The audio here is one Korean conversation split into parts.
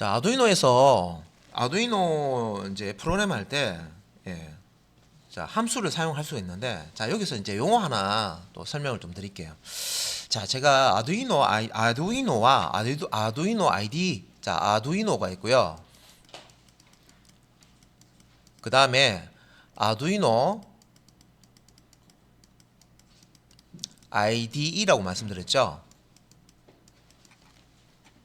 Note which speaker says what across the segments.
Speaker 1: 자, 아두이노에서 아두이노 이제 프로그램 할 때, 자, 함수를 사용할 수가 있는데, 자, 여기서 이제 용어 하나 또 설명을 좀 드릴게요. 자, 제가 아두이노와 아두이노 ID, 자, 아두이노가 있고요. 그 다음에 아두이노 IDE라고 말씀드렸죠.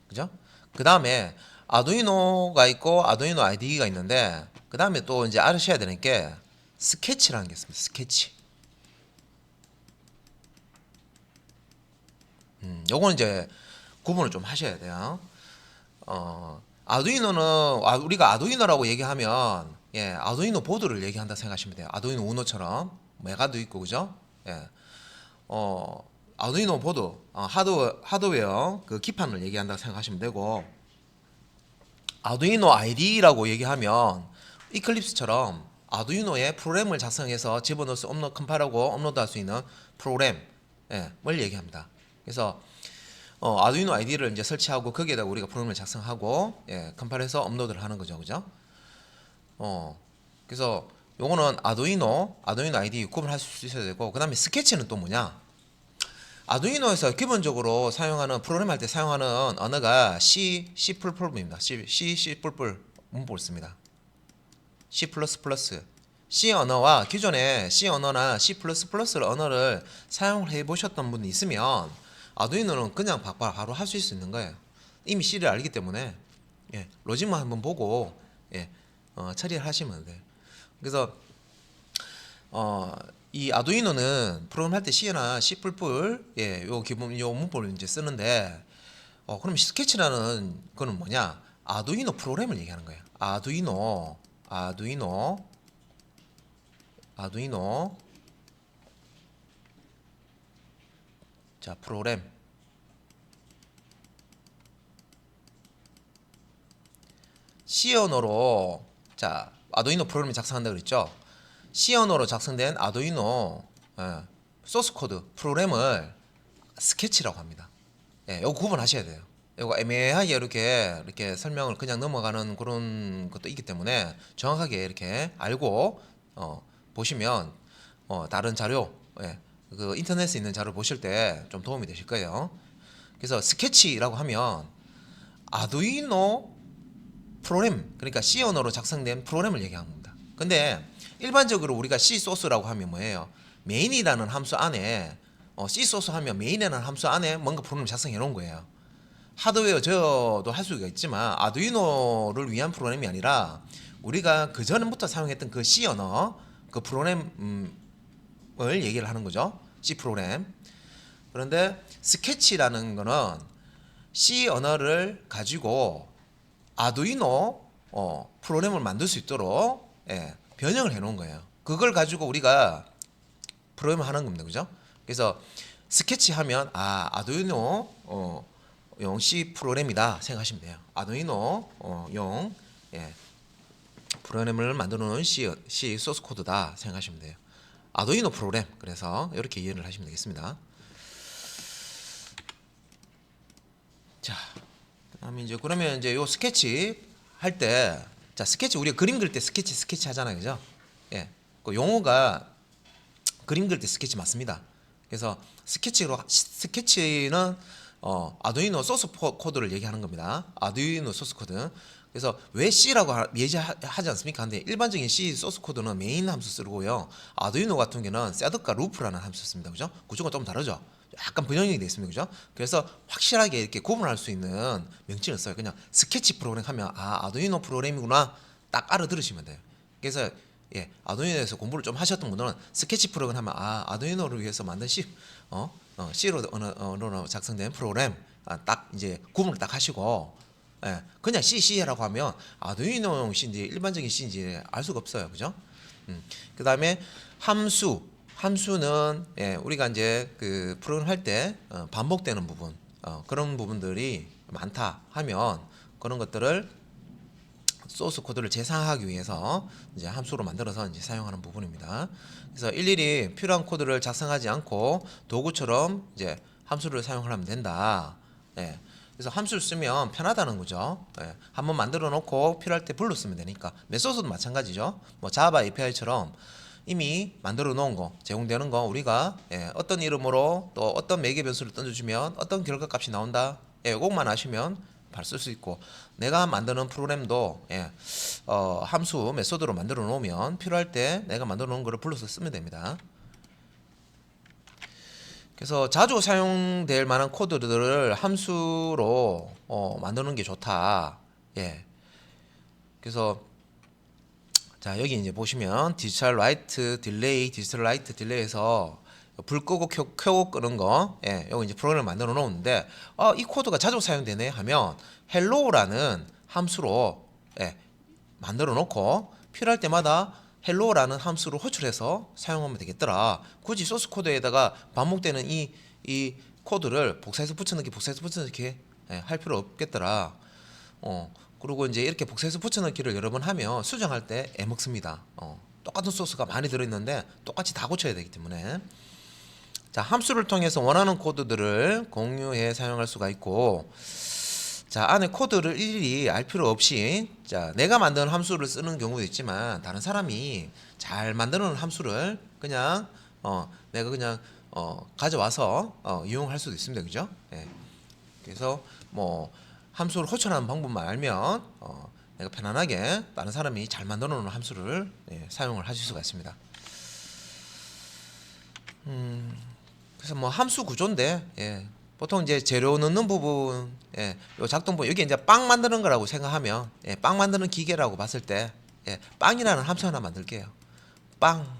Speaker 1: 그죠? 그 다음에 아두이노가 있고 아두이노 IDE가 있는데, 그 다음에 또 이제 아셔야 되는 게 스케치라는 게 있습니다. 스케치. 요거는 이제 구분을 좀 하셔야 돼요. 아두이노는 우리가 아두이노라고 얘기하면 아두이노 보드를 얘기한다 생각하시면 돼요. 아두이노 우노처럼 메가도 있고 그죠? 예. 아두이노 보드 하드웨어 그 기판을 얘기한다고 생각하시면 되고, 아두이노 IDE라고 얘기하면 이클립스처럼 아두이노에 프로그램을 작성해서 집어넣을 수 컴파일하고 업로드할 수 있는 프로그램을 얘기합니다. 그래서 아두이노 ID를 이제 설치하고 거기에다가 우리가 프로그램을 작성하고 컴파일해서 업로드를 하는 거죠, 그죠? 그래서 요거는 아두이노 IDE 구분할 수 있어야 되고, 그 다음에 스케치는 또 뭐냐? 아두이노에서 기본적으로 사용하는 프로그램 할 때 사용하는 언어가 C++입니다. C++ 문법을 씁니다. C++. C 언어와 기존에 C 언어나 C++ 언어를 사용을 해보셨던 분이 있으면 아두이노는 그냥 바로 할 수 있는 거예요. 이미 C를 알기 때문에 로직만 한번 보고 처리를 하시면 돼요. 그래서 이 아두이노는 프로그램 할 때 C나 C++ 요 기본 요 문법을 이제 쓰는데, 그럼 스케치라는 거는 뭐냐? 아두이노 프로그램을 얘기하는 거예요. 아두이노 자, 프로그램. C 언어로 자, 아두이노 프로그램을 작성한다 그랬죠? C 언어로 작성된 아두이노 소스 코드 프로그램을 스케치라고 합니다. 이거 구분하셔야 돼요. 이거 애매하게 이렇게 설명을 그냥 넘어가는 그런 것도 있기 때문에 정확하게 이렇게 알고 보시면 다른 자료, 그 인터넷에 있는 자료 보실 때 좀 도움이 되실 거예요. 그래서 스케치라고 하면 아두이노 프로그램, 그러니까 C 언어로 작성된 프로그램을 얘기하는 겁니다. 근데 일반적으로 우리가 C 소스라고 하면 뭐예요? 메인이라는 함수 안에 C 소스 하면 메인이라는 함수 안에 뭔가 프로그램을 작성해 놓은 거예요. 하드웨어 제어도 할 수가 있지만 아두이노를 위한 프로그램이 아니라 우리가 그 전부터 사용했던 그 C 언어 그 프로그램을 얘기를 하는 거죠. C 프로그램. 그런데 스케치라는 거는 C 언어를 가지고 아두이노 프로그램을 만들 수 있도록 변형을 해 놓은 거예요. 그걸 가지고 우리가 프로그램을 하는 겁니다. 그죠? 그래서 스케치 하면 아두이노 용 C 프로그램이다 생각하시면 돼요. 아두이노 용 프로그램을 만들어 놓은 C 소스 코드다 생각하시면 돼요. 아두이노 프로그램. 그래서 이렇게 이해를 하시면 되겠습니다. 자, 그러면 이제 요 스케치 할 때, 자, 스케치 우리가 그림 그릴 때 스케치 하잖아요, 그죠? 그 용어가 그림 그릴 때 스케치 맞습니다. 그래서 스케치는 아두이노 소스 코드를 얘기하는 겁니다. 아두이노 소스 코드. 그래서 왜 C라고 얘기하지 않습니까? 근데 일반적인 C 소스 코드는 메인 함수 쓰고요. 아두이노 같은 경우는 셋업과 루프라는 함수 씁니다. 그죠? 구조가 좀 다르죠? 약간 변형이 되어 있습니다. 그죠? 그래서 확실하게 이렇게 구분할 수 있는 명칭을 써요. 그냥 스케치 프로그램 하면 아두이노 프로그램이구나 딱 알아들으시면 돼요. 그래서 아두이노에서 공부를 좀 하셨던 분들은 스케치 프로그램 하면 아두이노를 위해서 만든 C로 언어로 작성된 프로그램 딱 이제 구분을 딱 하시고, 그냥 C라고 하면 아두이노용 C인지 일반적인 C인지 알 수가 없어요. 그죠? 그 다음에 함수는 우리가 이제 그 프로그램 할 때 반복되는 부분, 그런 부분들이 많다 하면 그런 것들을 소스 코드를 재생하기 위해서 이제 함수로 만들어서 이제 사용하는 부분입니다. 그래서 일일이 필요한 코드를 작성하지 않고 도구처럼 이제 함수를 사용하면 된다. 그래서 함수를 쓰면 편하다는 거죠. 예, 한번 만들어 놓고 필요할 때 불러 쓰면 되니까. 메소드도 마찬가지죠. 뭐 자바 API처럼 이미 만들어 놓은 거, 제공되는 거 우리가 어떤 이름으로 또 어떤 매개 변수를 던져주면 어떤 결과 값이 나온다. 이것만 아시면 바로 쓸 수 있고, 내가 만드는 프로그램도 함수 메소드로 만들어 놓으면 필요할 때 내가 만들어 놓은 거를 불러서 쓰면 됩니다. 그래서 자주 사용될 만한 코드들을 함수로 만드는 게 좋다. 예. 그래서 자, 여기 이제 보시면 디지털 라이트 딜레이, 디지털 라이트 딜레이에서 불 끄고 켜고 끄는 거, 요거 이제 프로그램을 만들어 놓는데, 이 코드가 자주 사용되네 하면 hello라는 함수로 만들어 놓고 필요할 때마다 hello라는 함수로 호출해서 사용하면 되겠더라. 굳이 소스 코드에다가 반복되는 이 코드를 복사해서 붙여넣기 할 필요 없겠더라. 그리고 이제 이렇게 복사해서 붙여넣기를 여러 번 하면 수정할 때 애먹습니다. 똑같은 소스가 많이 들어있는데 똑같이 다 고쳐야 되기 때문에. 자, 함수를 통해서 원하는 코드들을 공유해 사용할 수가 있고, 자, 안에 코드를 일일이 알 필요 없이, 자, 내가 만든 함수를 쓰는 경우도 있지만 다른 사람이 잘 만드는 함수를 그냥 내가 그냥 가져와서 이용할 수도 있습니다. 그죠? 예. 그래서 뭐 함수를 호출하는 방법만 알면 내가 편안하게 다른 사람이 잘 만들어 놓은 함수를 사용을 하실 수가 있습니다. 그래서 뭐 함수 구조인데, 보통 이제 재료 넣는 부분, 요 작동부 여기 이제 빵 만드는 거라고 생각하면, 빵 만드는 기계라고 봤을 때, 빵이라는 함수 하나 만들게요. 빵,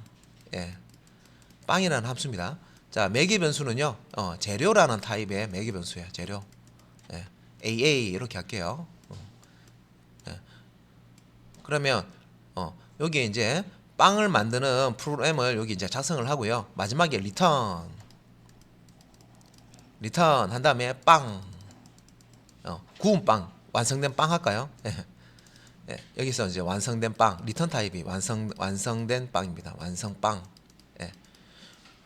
Speaker 1: 빵이라는 함수입니다. 자, 매개 변수는요, 재료라는 타입의 매개 변수예요. 재료, AA 이렇게 할게요. 그러면 여기 이제 빵을 만드는 프로그램을 여기 이제 작성을 하고요. 마지막에 리턴 한 다음에 빵, 구운 빵, 완성된 빵 할까요? 여기서 이제 완성된 빵, 리턴 타입이 완성된 빵입니다. 완성빵.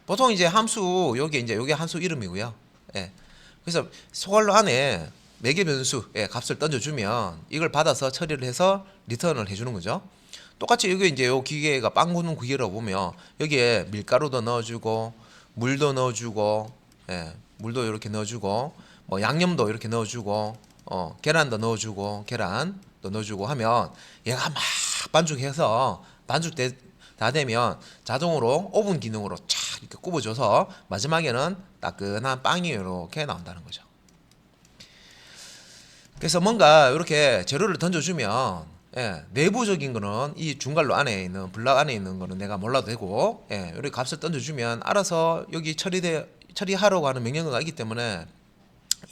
Speaker 1: 보통 이제 함수 여기 함수 이름이고요. 그래서 소괄로 안에 매개 변수 값을 던져주면 이걸 받아서 처리를 해서 리턴을 해주는 거죠. 똑같이 여기 이제 요 기계가 빵 구는 기계라고 보면 여기에 밀가루도 넣어주고 물도 넣어주고, 물도 이렇게 넣어주고, 뭐 양념도 이렇게 넣어주고, 계란도 넣어주고, 계란도 넣어주고 하면 얘가 막 반죽해서 다 되면 자동으로 오븐 기능으로 촥 이렇게 굽어줘서 마지막에는 따끈한 빵이 이렇게 나온다는 거죠. 그래서 뭔가 이렇게 재료를 던져주면 내부적인 거는 이 중괄로 안에 있는 블락 안에 있는 거는 내가 몰라도 되고, 이렇게 값을 던져주면 알아서 여기 처리하라고 하는 명령어가 있기 때문에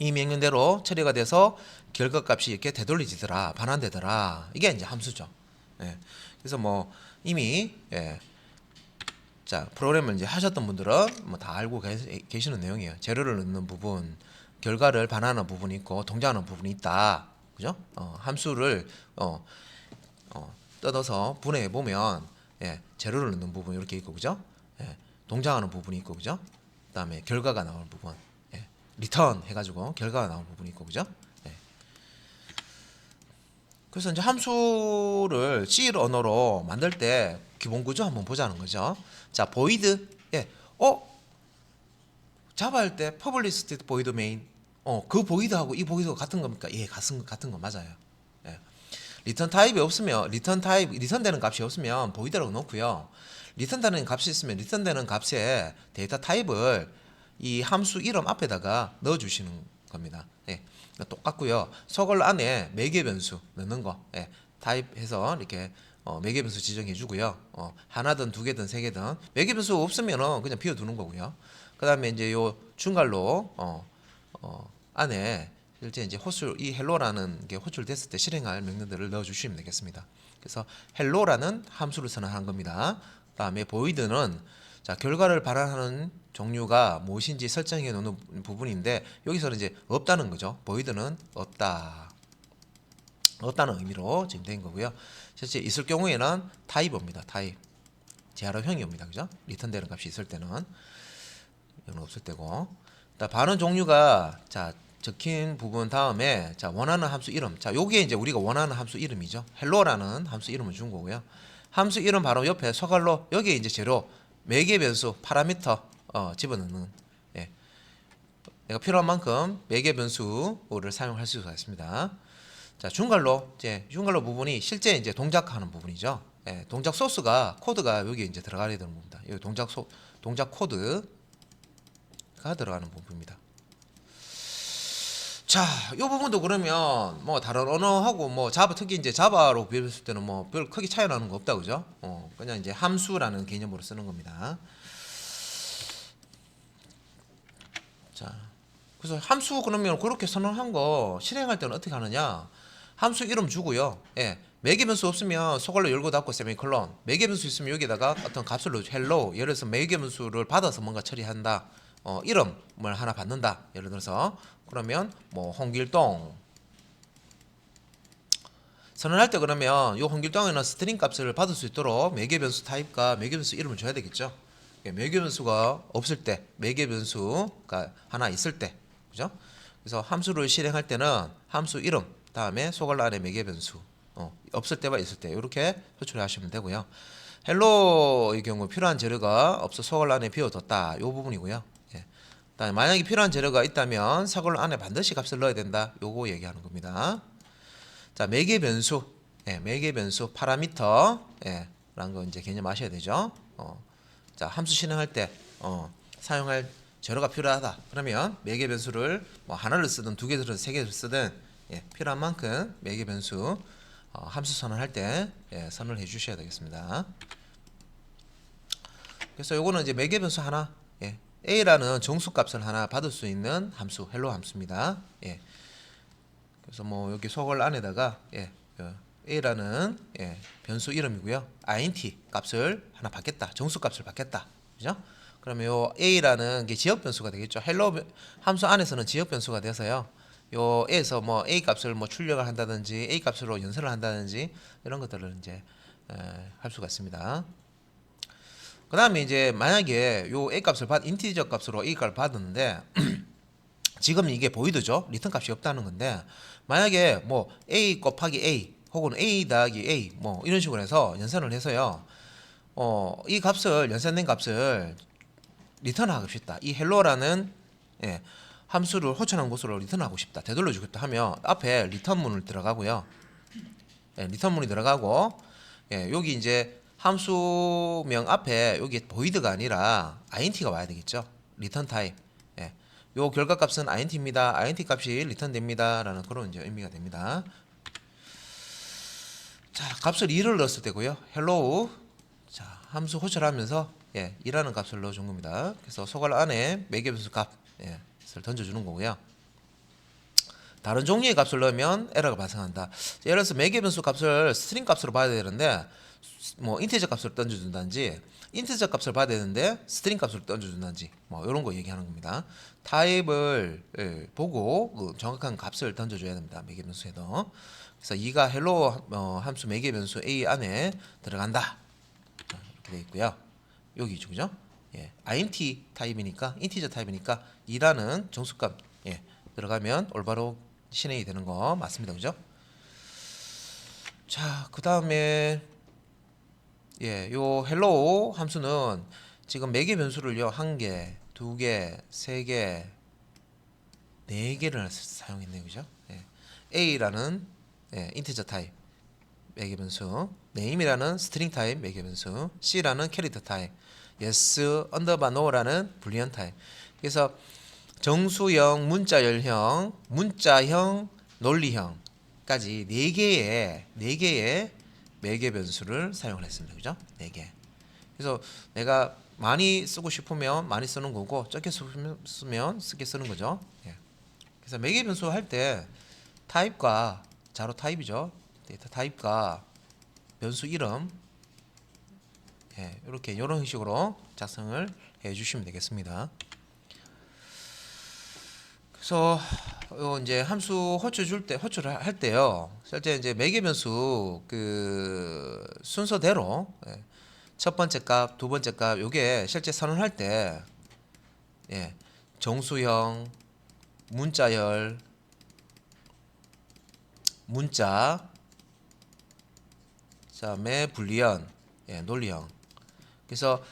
Speaker 1: 이 명령대로 처리가 돼서 결과값이 이렇게 되돌려지더라, 반환되더라. 이게 이제 함수죠. 그래서 뭐 이미 자, 프로그램을 이제 하셨던 분들은 뭐 다 알고 계시는 내용이에요. 재료를 넣는 부분, 결과를 반환하는 부분이 있고 동작하는 부분이 있다. 그죠? 함수를 뜯어서 분해해 보면 재료를 넣는 부분 이렇게 있고, 그죠? 동작하는 부분이 있고, 그죠? 그다음에 결과가 나오는 부분, 리턴 해가지고 결과가 나오는 부분이 있고, 그죠? 그래서 이제 함수를 C 언어로 만들 때 기본 구조 한번 보자는 거죠. 자, void, 자바 할 때 publish state void main, 그 void하고 이 void가 같은 겁니까? 같은 거 맞아요. 리턴 타입이 없으면 리턴되는 값이 없으면 void라고 놓고요. 리턴되는 값이 있으면 리턴되는 값의 데이터 타입을 이 함수 이름 앞에다가 넣어주시는 겁니다. 똑같고요. 소걸 안에 매개 변수 넣는 거, 타입해서 이렇게 매개 변수 지정해 주고요. 하나든 두 개든 세 개든 매개 변수 없으면은 그냥 비워두는 거고요. 그다음에 이제 요 중괄로 안에 실제 이제 이 헬로라는 게 호출됐을 때 실행할 명령들을 넣어주시면 되겠습니다. 그래서 헬로라는 함수를 선언한 겁니다. 그다음에 void는 자, 결과를 발환하는 종류가 무엇인지 설정해 놓는 부분인데 여기서는 이제 없다는 거죠. void는 없다는 의미로 지금 된 거고요. 실제 있을 경우에는 타입입니다. 타입 재활용형입니다. 그죠? 리턴되는 값이 있을 때는 이건 없을 때고. 반응 종류가 자, 적힌 부분 다음에 자 원하는 함수 이름. 자 요게 이제 우리가 원하는 함수 이름이죠. 헬로라는 함수 이름을 준 거고요. 함수 이름 바로 옆에 서갈로 여기에 이제 재료 매개 변수 파라미터 집어넣는 예. 내가 필요한 만큼 매개 변수를 사용할 수가 있습니다. 자 중괄로 이제 중괄로 부분이 실제 이제 동작하는 부분이죠. 예, 동작 소스가 코드가 여기 이제 들어가야 되는 부분입니다. 여기 동작 코드가 들어가는 부분입니다. 자, 이 부분도 그러면 뭐 다른 언어하고 뭐 자바 특히 이제 자바로 비교했을 때는 뭐 별 크게 차이 나는 거 없다 그죠? 그냥 이제 함수라는 개념으로 쓰는 겁니다. 자, 그래서 함수 그러면 그렇게 선언한 거 실행할 때는 어떻게 하느냐? 함수 이름 주고요. 예. 매개 변수 없으면 소괄로 열고 닫고 세미콜론. 매개 변수 있으면 여기다가 어떤 값을 넣죠. 헬로. 예를 들어서 매개 변수를 받아서 뭔가 처리한다. 이름을 하나 받는다. 예를 들어서 그러면 뭐 홍길동 선언할 때 그러면 이 홍길동에는 스트링 값을 받을 수 있도록 매개 변수 타입과 매개 변수 이름을 줘야 되겠죠. 매개 변수가 없을 때, 매개 변수가 하나 있을 때, 그죠? 그래서 함수를 실행할 때는 함수 이름 다음에 소괄호 안에 매개 변수 없을 때와 있을 때 이렇게 표출을 하시면 되고요. 헬로의 경우 필요한 재료가 없어 소괄호 안에 비워뒀다 이 부분이고요. 예. 그다음에 만약에 필요한 재료가 있다면 소괄호 안에 반드시 값을 넣어야 된다. 요거 얘기하는 겁니다. 자 매개 변수, 예, 매개 변수 파라미터, 예, 라는 거 이제 개념 아셔야 되죠. 자 함수 실행할 때 사용할 재료가 필요하다. 그러면 매개 변수를 뭐 하나를 쓰든 두 개를 쓰든 세 개를 쓰든 예, 필요한 만큼 매개 변수 함수 선언할 때 예, 선언을 해주셔야 되겠습니다. 그래서 요거는 이제 매개 변수 하나, 예, a라는 정수값을 하나 받을 수 있는 함수, 헬로 함수입니다. 예. 그래서 뭐 여기 소괄 안에다가 예, a라는 예, 변수 이름이고요. int 값을 하나 받겠다. 정수값을 받겠다. 그죠? 그러면 요 a라는 게 지역 변수가 되겠죠. 헬로 함수 안에서는 지역 변수가 돼서요. 요 a에서 뭐 a 값을 뭐 출력을 한다든지 a 값으로 연산을 한다든지 이런 것들을 이제 할 수가 있습니다. 그 다음에 이제 만약에 요 a 값을 인티저 값으로 a 값을 받았는데 지금 이게 보이드죠? 리턴 값이 없다는 건데 만약에 뭐 a 곱하기 a 혹은 a 더하기 a 뭐 이런 식으로 해서 연산을 해서요. 이 값을 연산된 값을 리턴하고 싶다. 이 헬로라는 예, 함수를 호천한 곳으로 리턴하고 싶다. 되돌려 주겠다 하면 앞에 리턴문을 들어가고요. 예, 리턴문이 들어가고 예, 여기 이제 함수명 앞에 여기 보이드가 아니라 int가 와야 되겠죠. 리턴 타입. 예. 요 결과값은 int입니다. int 값이 리턴됩니다라는 그런 이제 의미가 됩니다. 자, 값을 2를 넣었을 때고요. hello. 자, 함수 호출하면서 예, 2라는 값을 넣어 준 겁니다. 그래서 소괄 안에 매개 변수 값을 던져 주는 거고요. 다른 종류의 값을 넣으면 에러가 발생한다. 예를 들어서 매개 변수 값을 스트링 값으로 봐야 되는데 뭐 인티저 값을 던져 준다든지 인티저 값을 봐야 되는데 스트링 값을 던져 준다든지 뭐 이런 거 얘기하는 겁니다. 타입을 보고 정확한 값을 던져 줘야 됩니다. 매개 변수에도. 그래서 2가 헬로 함수 매개 변수 a 안에 들어간다. 이렇게 되어 있고요. 여기 그죠? 예. int 타입이니까 인티저 타입이니까 2라는 정수값 예, 들어가면 올바로 실행이 되는 거 맞습니다. 그죠? 자, 그다음에 예, 요 헬로 함수는 지금 매개 변수를요. 1개, 2개, 3개, 4개를 사용했네요. 그죠? 예. a라는 예, 인티저 타입 매개 변수, name이라는 스트링 타입 매개 변수, c라는 캐릭터 타입, yes 언더바 no라는 불리언 타입. 그래서 정수형, 문자열형, 문자형, 논리형까지 4개의 매개 변수를 사용을 했습니다. 그죠? 4개. 그래서 내가 많이 쓰고 싶으면 많이 쓰는 거고 적게 쓰면 적게 쓰는 거죠. 예. 그래서 매개 변수 할 때 타입과 자로 타입이죠. 데이터 타입과 변수 이름 예, 이렇게 이런 형식으로 작성을 해 주시면 되겠습니다. 그래서 이제 함수 호출을 할 때요. 실제 이제 매개 변수 그 순서대로 예, 첫 번째 값, 두 번째 값 요게 실제 선언할 때 예, 정수형, 문자열 문자 그다음에 불리언 논리형. 그래서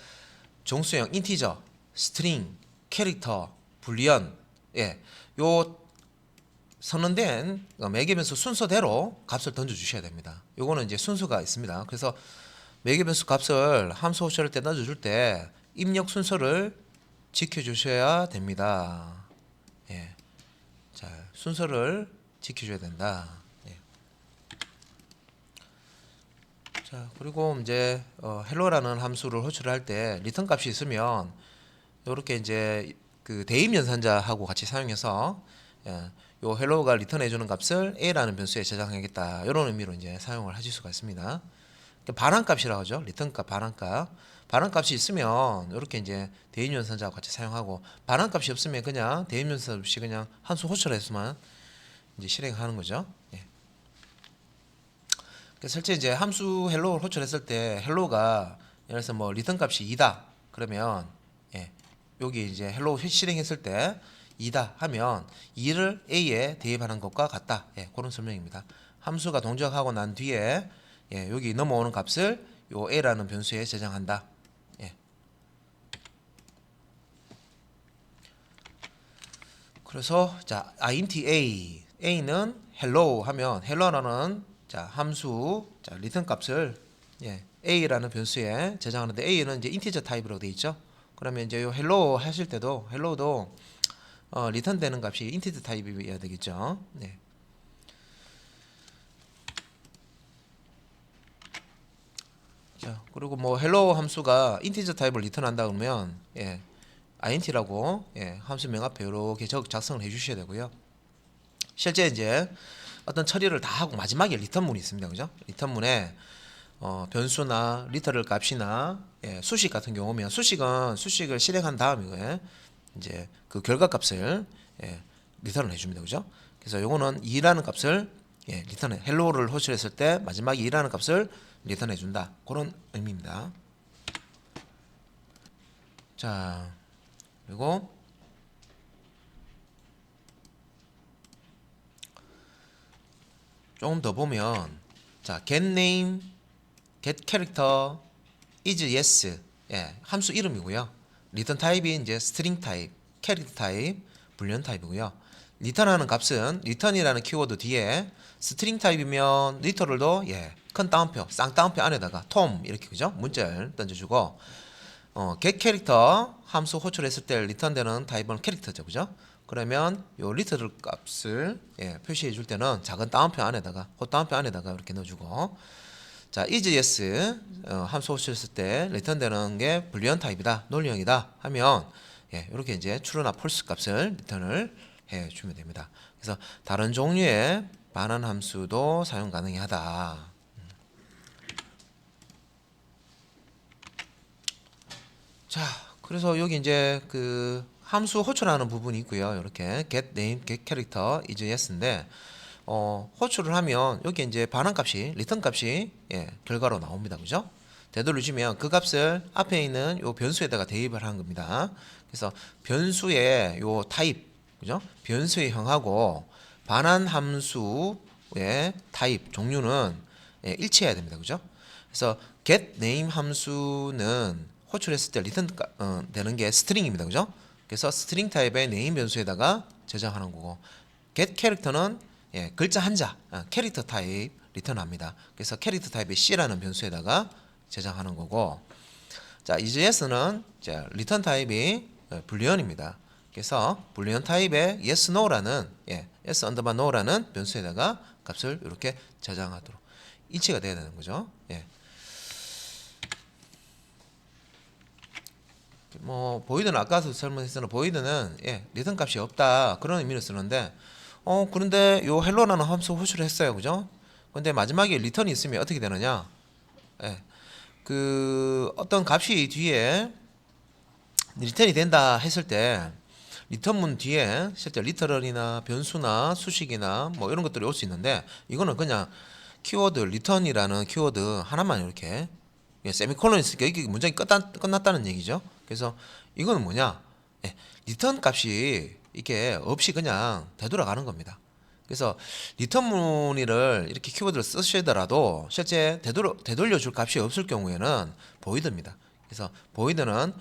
Speaker 1: 정수형 인티저 스트링 캐릭터 불리언 요 선언된 매개 변수 순서대로 값을 던져 주셔야 됩니다. 요거는 이제 순서가 있습니다. 그래서 매개 변수 값을 함수 호출할 때 던져 줄 때 입력 순서를 지켜 주셔야 됩니다. 자, 순서를 지켜 줘야 된다. 자, 그리고 이제 hello라는 함수를 호출할 때 리턴 값이 있으면 이렇게 이제 그 대입 연산자하고 같이 사용해서 요 hello가 리턴해 주는 값을 a라는 변수에 저장하겠다. 이런 의미로 이제 사용을 하실 수가 있습니다. 반환값이라고 하죠. 리턴값, 반환값. 반환값이 있으면 이렇게 이제 대입 연산자와 같이 사용하고, 반환값이 없으면 그냥 대입 연산 없이 그냥 함수 호출해서만 이제 실행하는 거죠. 실제 이제 함수 헬로를 호출했을 때 헬로가 예를 들어서 뭐 리턴 값이 2다 그러면 여기 이제 헬로 실행했을 때 2다 하면 2를 a에 대입하는 것과 같다. 그런 설명입니다. 함수가 동작하고 난 뒤에 여기 넘어오는 값을 요 a라는 변수에 저장한다. 그래서 자 int a는 hello 하면 hello라는 자 함수 자 리턴 값을 a라는 변수에 저장하는데 a는 이제 인티저 타입으로 되어 있죠. 그러면 이제 요 hello 하실 때도 hello도 리턴 되는 값이 인티저 타입이어야 되겠죠. 자 그리고 뭐 hello 함수가 인티저 타입을 리턴한다 그러면 int라고 함수명 앞에 이렇게 작성을 해주셔야 되고요. 실제 이제 어떤 처리를 다 하고 마지막에 리턴문이 있습니다. 그죠? 리턴문에 변수나 리터럴 값이나 수식 같은 경우면 수식을 실행한 다음에 이제 그 결과값을 리턴을 해줍니다. 그죠? 그래서 요거는 2라는 값을 리턴해 헬로를 호출했을 때 마지막에 2라는 값을 리턴해 준다. 그런 의미입니다. 자 그리고 조금 더 보면 자 get name, get character, is yes 함수 이름이고요. 리턴 타입이 이제 스트링 타입, 캐릭터 타입, 불리언 타입이고요. 리턴하는 값은 리턴이라는 키워드 뒤에 스트링 타입이면 리터럴도 큰 따옴표, 쌍따옴표 안에다가 톰 이렇게 그죠? 문자를 던져주고 get character 함수 호출했을 때 리턴되는 타입은 캐릭터죠, 그죠? 그러면 요 리터럴 값을 표시해 줄 때는 작은 따옴표 안에다가 따옴표 안에다가 이렇게 넣어주고, 자 is yes 함수 호출했을 때 리턴되는 게 불리언 타입이다, 논리형이다 하면 이렇게 이제 true나 false 값을 리턴을 해 주면 됩니다. 그래서 다른 종류의 반환 함수도 사용 가능하다. 자, 그래서 여기 이제 그 함수 호출하는 부분이 있고요. 이렇게 get name, get character, is yes인데 호출을 하면 여기 이제 반환값이 리턴 값이 결과로 나옵니다. 그죠? 되돌려주면 그 값을 앞에 있는 요 변수에다가 대입을 하는 겁니다. 그래서 변수의 요 타입, 그죠? 변수의 형하고 반환 함수의 타입 종류는 일치해야 됩니다. 그죠? 그래서 get name 함수는 호출했을 때 리턴 되는 게 스트링입니다. 그죠? 그래서 스트링 타입의 name 변수에다가 저장하는 거고, get character는 글자 한자 캐릭터 타입 리턴합니다. 그래서 캐릭터 타입의 C라는 변수에다가 저장하는 거고, 자 is yes는 리턴 타입이 불리언입니다. 그래서 불리언 타입의 yes no라는 yes underbar no라는 변수에다가 값을 이렇게 저장하도록 일치가 돼야 되는 거죠. 뭐 보이드는 아까 설명했던 보이드는 리턴 값이 없다 그런 의미를 쓰는데 그런데 요 헬로라는 함수 호출을 했어요. 그죠? 근데 마지막에 리턴이 있으면 어떻게 되느냐? 그 어떤 값이 뒤에 리턴이 된다 했을 때 리턴문 뒤에 실제 리터럴이나 변수나 수식이나 뭐 이런 것들이 올 수 있는데, 이거는 그냥 키워드 리턴이라는 키워드 하나만 이렇게 세미콜론이 있으니까 이게 문장이 끝났다는 얘기죠. 그래서 이거는 뭐냐? 리턴 값이 이게 없이 그냥 되돌아가는 겁니다. 그래서 리턴 문의를 이렇게 키워드를 쓰시더라도 실제 되돌려 줄 값이 없을 경우에는 보이드입니다. 그래서 보이드는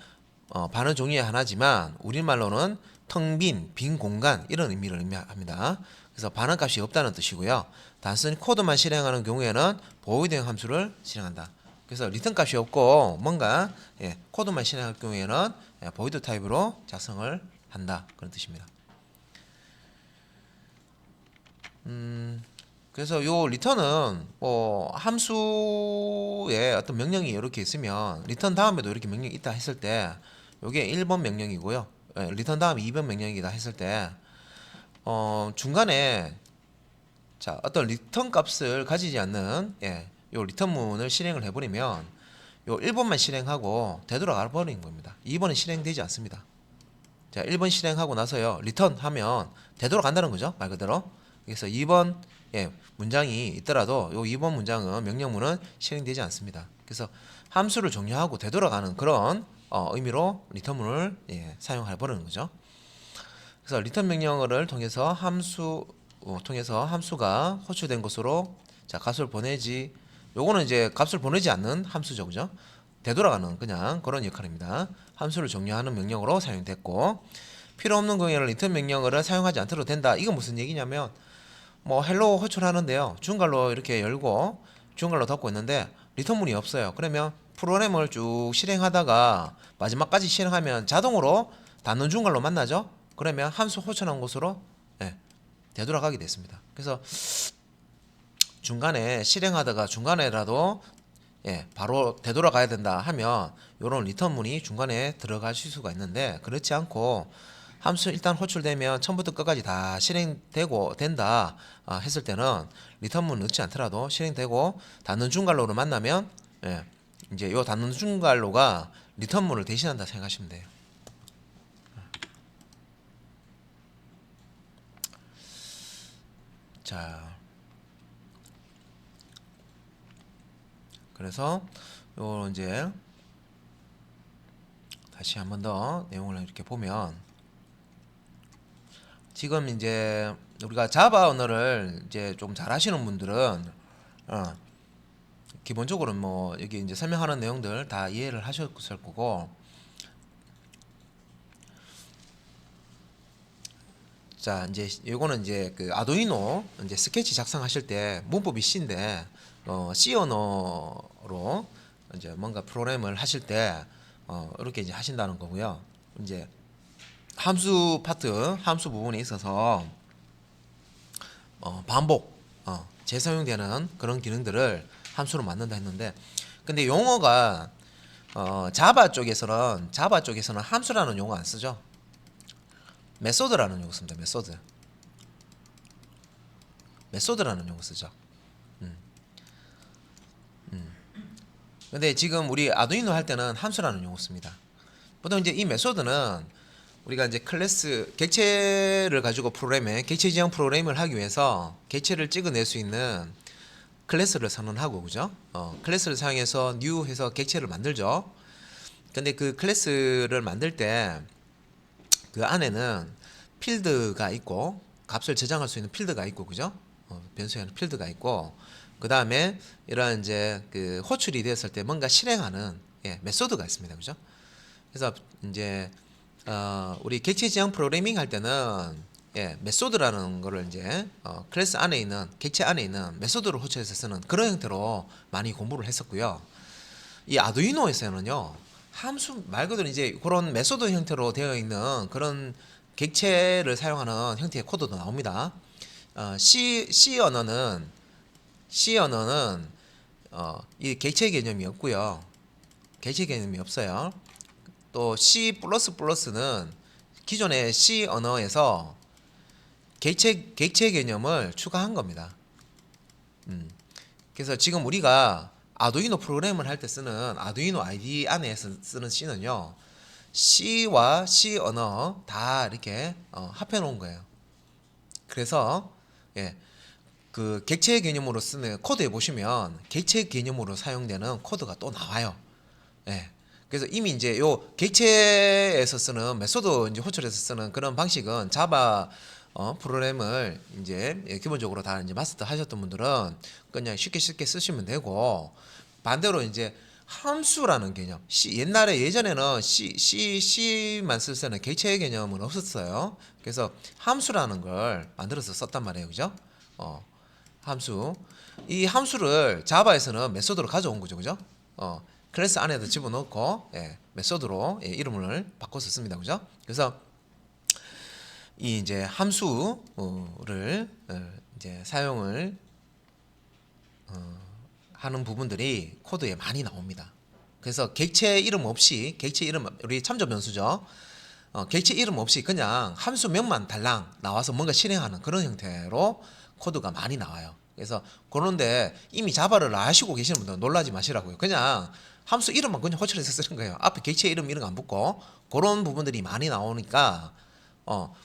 Speaker 1: 반응 종류의 하나지만 우리말로는 텅 빈 공간 이런 의미를 의미합니다. 그래서 반응 값이 없다는 뜻이고요. 단순히 코드만 실행하는 경우에는 보이드형 함수를 실행한다. 그래서 리턴 값이 없고 뭔가 코드만 실행할 경우에는 보이드 타입으로 작성을 한다 그런 뜻입니다. 그래서 요 리턴은 뭐 함수에 어떤 명령이 이렇게 있으면 리턴 다음에도 이렇게 명령이 있다 했을 때 요게 1번 명령이고요. 리턴 다음 2번 명령이다 했을 때 중간에 자 어떤 리턴 값을 가지지 않는 요 리턴문을 실행을 해버리면 요 1번만 실행하고 되돌아가 버리는 겁니다. 2번은 실행되지 않습니다. 자 1번 실행하고 나서요 리턴 하면 되돌아간다는 거죠 말 그대로. 그래서 2번 문장이 있더라도 요 2번 문장은 명령문은 실행되지 않습니다. 그래서 함수를 종료하고 되돌아가는 그런 의미로 리턴문을 사용해 버리는 거죠. 그래서 리턴 명령어를 통해서 함수가 호출된 것으로 자 값을 보내지. 요거는 이제 값을 보내지 않는 함수죠, 그죠? 되돌아가는 그냥 그런 역할입니다. 함수를 종료하는 명령어로 사용됐고 필요 없는 경우에는 리턴 명령어를 사용하지 않도록 된다. 이건 무슨 얘기냐면 뭐 헬로 호출하는데요. 중괄호 이렇게 열고 중괄호 닫고 있는데 리턴문이 없어요. 그러면 프로그램을 쭉 실행하다가 마지막까지 실행하면 자동으로 닫는 중괄호 만나죠. 그러면 함수 호출한 곳으로 되돌아가게 됐습니다. 그래서 중간에 실행하다가 중간에라도 바로 되돌아가야 된다 하면 이런 리턴문이 중간에 들어가실 수가 있는데 그렇지 않고 함수 일단 호출되면 처음부터 끝까지 다 실행되고 된다 했을 때는 리턴문 넣지 않더라도 실행되고 닫는 중괄호를 만나면 이제 요 닫는 중괄호가 리턴문을 대신한다 생각하시면 돼요. 자, 그래서 요 이제 다시 한 번 더 내용을 이렇게 보면 지금 이제 우리가 자바 언어를 이제 좀 잘하시는 분들은 기본적으로 뭐 여기 이제 설명하는 내용들 다 이해를 하셨을 거고 자 이제 요거는 이제 그 아두이노 이제 스케치 작성하실 때 문법이 C인데 C 언어로 이제 뭔가 프로그램을 하실 때 이렇게 이제 하신다는 거고요. 이제 함수 파트, 함수 부분에 있어서 반복, 재사용되는 그런 기능들을 함수로 만든다 했는데, 근데 용어가 자바 쪽에서는 함수라는 용어 안 쓰죠. 메소드라는 용어 씁니다. 메소드라는 용어 쓰죠. 근데 지금 우리 아두이노 할 때는 함수라는 용어 씁니다. 보통 이제 이 메소드는 우리가 이제 클래스 객체를 가지고 객체 지향 프로그램을 하기 위해서 객체를 찍어낼 수 있는 클래스를 선언하고 그죠? 클래스를 사용해서 new 해서 객체를 만들죠. 근데 그 클래스를 만들 때 그 안에는 필드가 있고 값을 저장할 수 있는 필드가 있고 그죠? 변수에 하는 필드가 있고 그 다음에 이런 이제 그 호출이 되었을 때 뭔가 실행하는 메소드가 있습니다. 그죠? 그래서 이제 우리 객체 지향 프로그래밍 할 때는 메소드라는 거를 이제 클래스 안에 있는 객체 안에 있는 메소드를 호출해서 쓰는 그런 형태로 많이 공부를 했었고요. 이 아두이노에서는요 함수 말 그대로 이제 그런 메소드 형태로 되어 있는 그런 객체를 사용하는 형태의 코드도 나옵니다. C 언어는 이 객체 개념이 없고요. 객체 개념이 없어요. 또 C++는 기존의 C 언어에서 객체 개념을 추가한 겁니다. 그래서 지금 우리가 아두이노 프로그램을 할 때 쓰는 아두이노 IDE 안에서 쓰는 C는요. C와 C 언어 다 이렇게 합해 놓은 거예요. 그래서 그 객체 개념으로 쓰는 코드에 보시면 객체 개념으로 사용되는 코드가 또 나와요. 그래서 이미 이제 요 객체에서 쓰는 메소드 이제 호출해서 쓰는 그런 방식은 자바 프로그램을 이제 기본적으로 다 이제 마스터 하셨던 분들은 그냥 쉽게 쓰시면 되고, 반대로 이제 함수라는 개념, 옛날에 예전에는 C만 쓸 때는 객체의 개념은 없었어요. 그래서 함수라는 걸 만들어서 썼단 말이에요, 그죠? 함수. 이 함수를 자바에서는 메소드로 가져온 거죠, 그죠? 클래스 안에다 집어넣고, 메소드로 이름을 바꿔서 씁니다, 그죠? 그래서 이 이제 함수를 이제 사용을 하는 부분들이 코드에 많이 나옵니다. 그래서 객체 이름 없이, 객체 이름 우리 참조 변수죠. 객체 이름 없이 그냥 함수명만 달랑 나와서 뭔가 실행하는 그런 형태로 코드가 많이 나와요. 그래서 그런데 이미 자바를 아시고 계시는 분들은 놀라지 마시라고요. 그냥 함수 이름만 그냥 호출해서 쓰는 거예요. 앞에 객체 이름 이런 거 안 붙고 그런 부분들이 많이 나오니까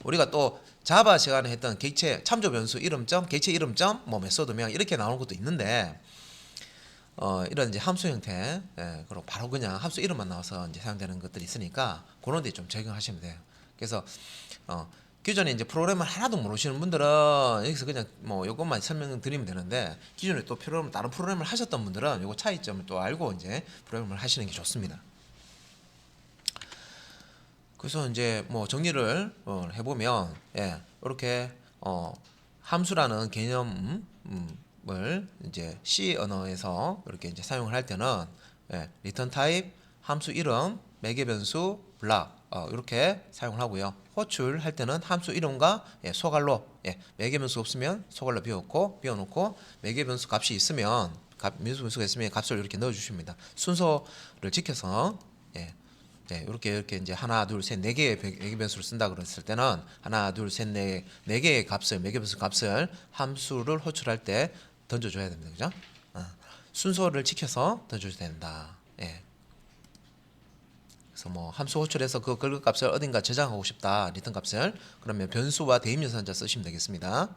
Speaker 1: 우리가 또 자바 시간에 했던 객체 참조 변수 이름점, 객체 이름점, 뭐 메소드명 이렇게 나오는 것도 있는데 이런 이제 함수 형태, 그리고 바로 그냥 함수 이름만 나와서 이제 사용되는 것들이 있으니까 그런 데 좀 적용하시면 돼요. 그래서 기존에 이제 프로그램을 하나도 모르시는 분들은 여기서 그냥 뭐 이것만 설명드리면 되는데, 기존에 또 다른 프로그램을 하셨던 분들은 이거 차이점을 또 알고 이제 프로그램을 하시는 게 좋습니다. 그래서 이제 뭐 정리를 해보면, 이렇게 함수라는 개념을 이제 C 언어에서 이렇게 이제 사용을 할 때는 return type, 함수 이름, 매개 변수, 블락 이렇게 사용을 하고요. 호출할 때는 함수 이름과 소갈로, 매개 변수 없으면 소갈로 비워놓고 매개 변수 값이 있으면 변수가 있으면 값을 이렇게 넣어주십니다. 순서를 지켜서 이렇게 이제 하나, 둘, 셋, 네 개의 매개 변수를 쓴다 그랬을 때는 하나, 둘, 셋, 네 개의 값을 매개 변수 값을 함수를 호출할 때 던져줘야 됩니다, 그죠? 순서를 지켜서 던져줘야 된다. 그래서 뭐 함수 호출해서 그 긁을 값을 어딘가 저장하고 싶다, 리턴 값을, 그러면 변수와 대입연산자 쓰시면 되겠습니다.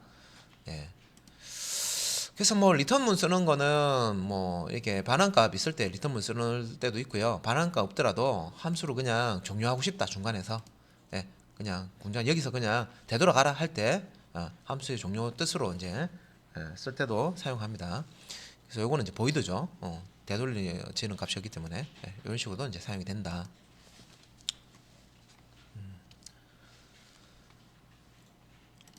Speaker 1: 그래서 뭐 리턴문 쓰는 거는 뭐 이렇게 반환값 있을 때 리턴문 쓰는 때도 있고요. 반환값 없더라도 함수로 그냥 종료하고 싶다 중간에서, 그냥 여기서 그냥 되돌아가라 할 때 함수의 종료 뜻으로 이제 쓸 때도 사용합니다. 그래서 요거는 이제 보이드죠. 되돌리지는 값이었기 때문에 이런 식으로도 이제 사용이 된다.